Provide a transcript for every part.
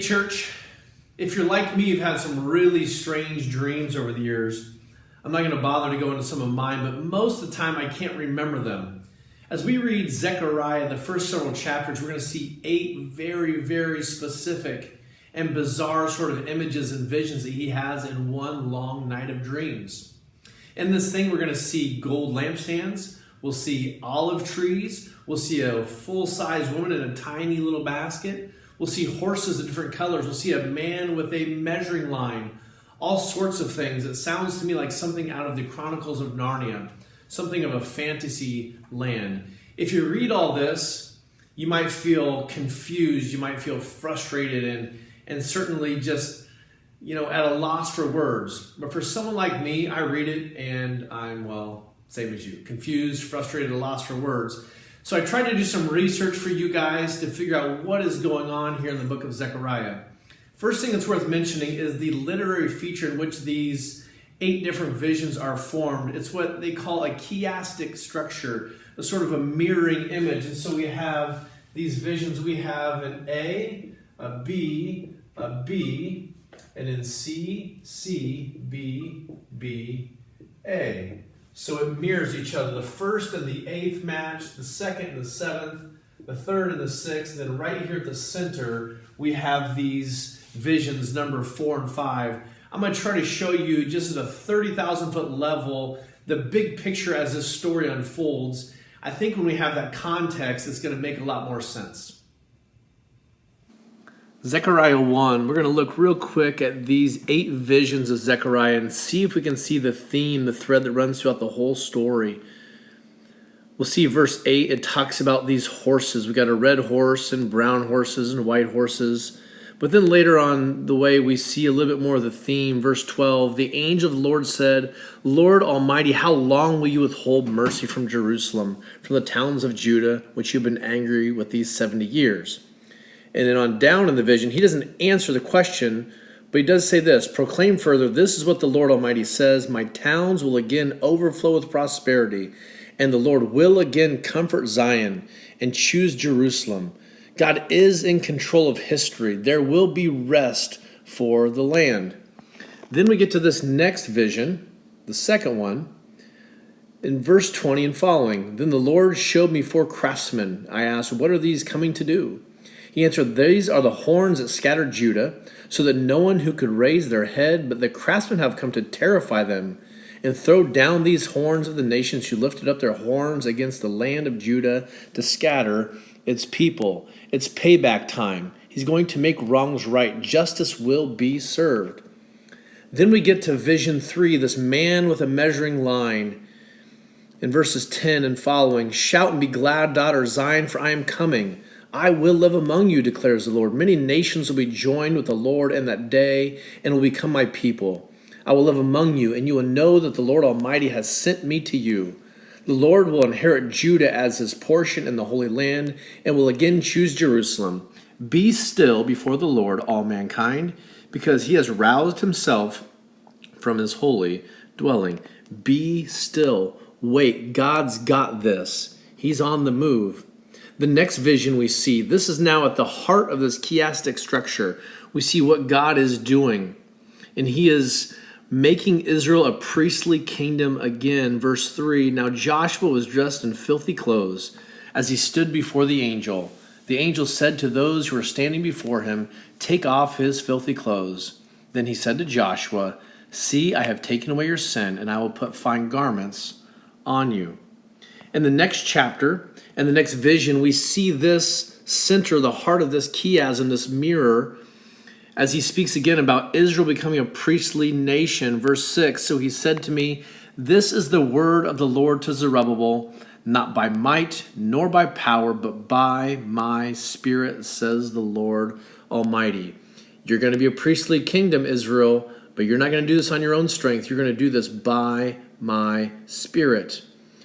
church, if you're like me, you've had some really strange dreams over the years. I'm not going to bother to go into some of mine, but most of the time I can't remember them. As we read Zechariah, the first several chapters, we're going to see 8 very, very specific and bizarre sort of images and visions that he has in one long night of dreams. In this thing, we're going to see gold lampstands. We'll see olive trees. We'll see a full-size woman in a tiny little basket. We'll see horses of different colors. We'll see a man with a measuring line. All sorts of things. It sounds to me like something out of the Chronicles of Narnia, something of a fantasy land. If you read all this, you might feel confused. You might feel frustrated and certainly just, at a loss for words. But for someone like me, I read it and I'm, same as you, confused, frustrated, at a loss for words. So I tried to do some research for you guys to figure out what is going on here in the book of Zechariah. First thing that's worth mentioning is the literary feature in which these 8 different visions are formed. It's what they call a chiastic structure, a sort of a mirroring image. And so we have these visions. We have an A, a B, and then C, C, B, B, A. So it mirrors each other. The first and the 8th match, the second and the 7th, the third and the 6th, and then right here at the center, we have these visions, number 4 and 5. I'm going to try to show you just at a 30,000 foot level, the big picture as this story unfolds. I think when we have that context, it's going to make a lot more sense. Zechariah 1, we're going to look real quick at these 8 visions of Zechariah and see if we can see the theme, the thread that runs throughout the whole story. We'll see verse 8, it talks about these horses. We got a red horse and brown horses and white horses. But then later on the way, we see a little bit more of the theme. Verse 12, the angel of the Lord said, Lord Almighty, how long will you withhold mercy from Jerusalem, from the towns of Judah, which you've been angry with these 70 years? And then on down in the vision, he doesn't answer the question, but he does say this, proclaim further, this is what the Lord Almighty says, my towns will again overflow with prosperity, and the Lord will again comfort Zion and choose Jerusalem. God is in control of history. There will be rest for the land. Then we get to this next vision, the second one, in verse 20 and following. Then the Lord showed me 4 craftsmen. I asked, what are these coming to do? He answered, these are the horns that scattered Judah, so that no one who could raise their head, but the craftsmen have come to terrify them, and throw down these horns of the nations who lifted up their horns against the land of Judah to scatter its people. It's payback time. He's going to make wrongs right. Justice will be served. Then we get to vision 3, this man with a measuring line. In verses 10 and following, shout and be glad, daughter Zion, for I am coming. I will live among you, declares the Lord. Many nations will be joined with the Lord in that day and will become my people. I will live among you, and you will know that the Lord Almighty has sent me to you. The Lord will inherit Judah as his portion in the Holy Land and will again choose Jerusalem. Be still before the Lord, all mankind, because he has roused himself from his holy dwelling. Be still. Wait, God's got this. He's on the move. The next vision we see, this is now at the heart of this chiastic structure. We see what God is doing, and he is making Israel a priestly kingdom again. Verse 3, now Joshua was dressed in filthy clothes as he stood before the angel. The angel said to those who were standing before him, take off his filthy clothes. Then he said to Joshua, see, I have taken away your sin, and I will put fine garments on you. In the next chapter and the next vision, we see this center, the heart of this chiasm, this mirror, as he speaks again about Israel becoming a priestly nation. Verse 6, so he said to me, this is the word of the Lord to Zerubbabel, not by might nor by power, but by my spirit, says the Lord Almighty. You're going to be a priestly kingdom, Israel, but you're not going to do this on your own strength. You're going to do this by my spirit.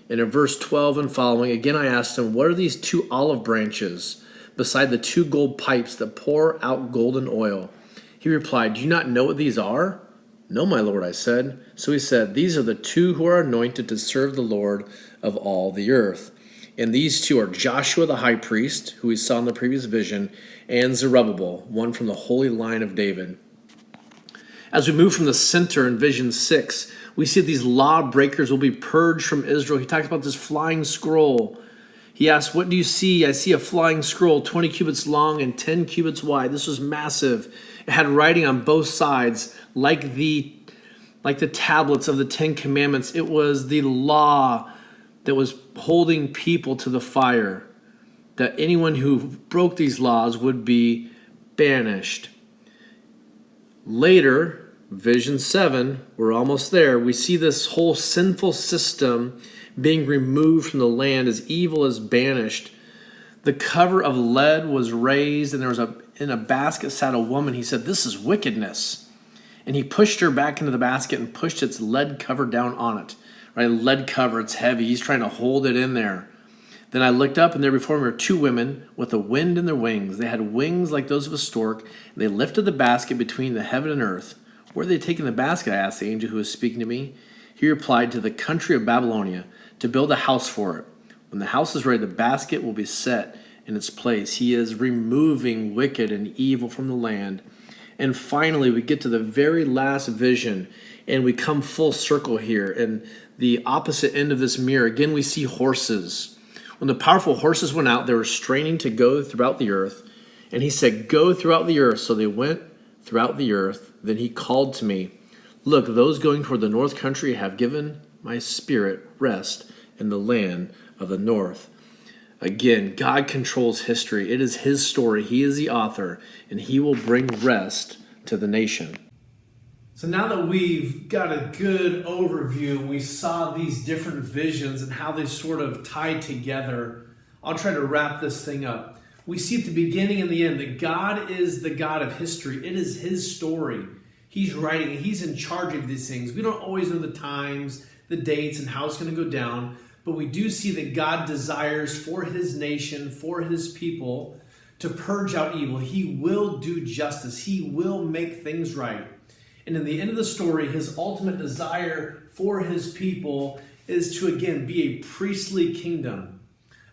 And in verse 12 and following, again I asked him, what are these 2 olive branches beside the 2 gold pipes that pour out golden oil? He replied, do you not know what these are? No, my Lord, I said. So he said, these are the 2 who are anointed to serve the Lord of all the earth. And these two are Joshua the high priest, who we saw in the previous vision, and Zerubbabel, one from the holy line of David. As we move from the center in vision 6, we see that these lawbreakers will be purged from Israel. He talks about this flying scroll. He asks, what do you see? I see a flying scroll, 20 cubits long and 10 cubits wide. This was massive. It had writing on both sides, like the tablets of the 10 Commandments. It was the law that was holding people to the fire, that anyone who broke these laws would be banished. Later, vision 7, we're almost there, we see this whole sinful system being removed from the land as evil is banished. The cover of lead was raised, and there was in a basket sat a woman. He said, this is wickedness. And he pushed her back into the basket and pushed its lead cover down on it. Right, lead cover, it's heavy. He's trying to hold it in there. Then I looked up, and there before me were two women with a wind in their wings. They had wings like those of a stork, and they lifted the basket between the heaven and earth. Where are they taking the basket? I asked the angel who was speaking to me. He replied, to the country of Babylonia, to build a house for it. When the house is ready, the basket will be set in its place. He is removing wicked and evil from the land. And finally, we get to the very last vision, and we come full circle here. And the opposite end of this mirror, again, we see horses. When the powerful horses went out, they were straining to go throughout the earth. And he said, go throughout the earth. So they went throughout the earth. Then he called to me, look, those going toward the north country have given my spirit rest in the land of the north. Again, God controls history. It is his story. He is the author, and he will bring rest to the nation. So now that we've got a good overview, we saw these different visions and how they sort of tie together, I'll try to wrap this thing up. We see at the beginning and the end that God is the God of history. It is his story. He's writing it. He's in charge of these things. We don't always know the times, the dates, and how it's going to go down, but we do see that God desires for his nation, for his people, to purge out evil. He will do justice. He will make things right. And in the end of the story, his ultimate desire for his people is to, again, be a priestly kingdom,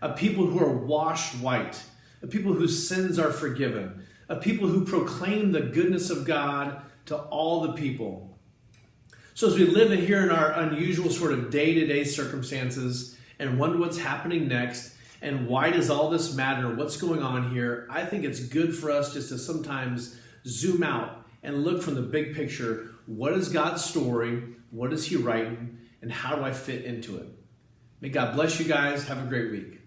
a people who are washed white, a people whose sins are forgiven, a people who proclaim the goodness of God to all the people. So as we live in here in our unusual sort of day-to-day circumstances and wonder what's happening next and why does all this matter, what's going on here, I think it's good for us just to sometimes zoom out and look from the big picture. What is God's story? What is he writing? And how do I fit into it? May God bless you guys. Have a great week.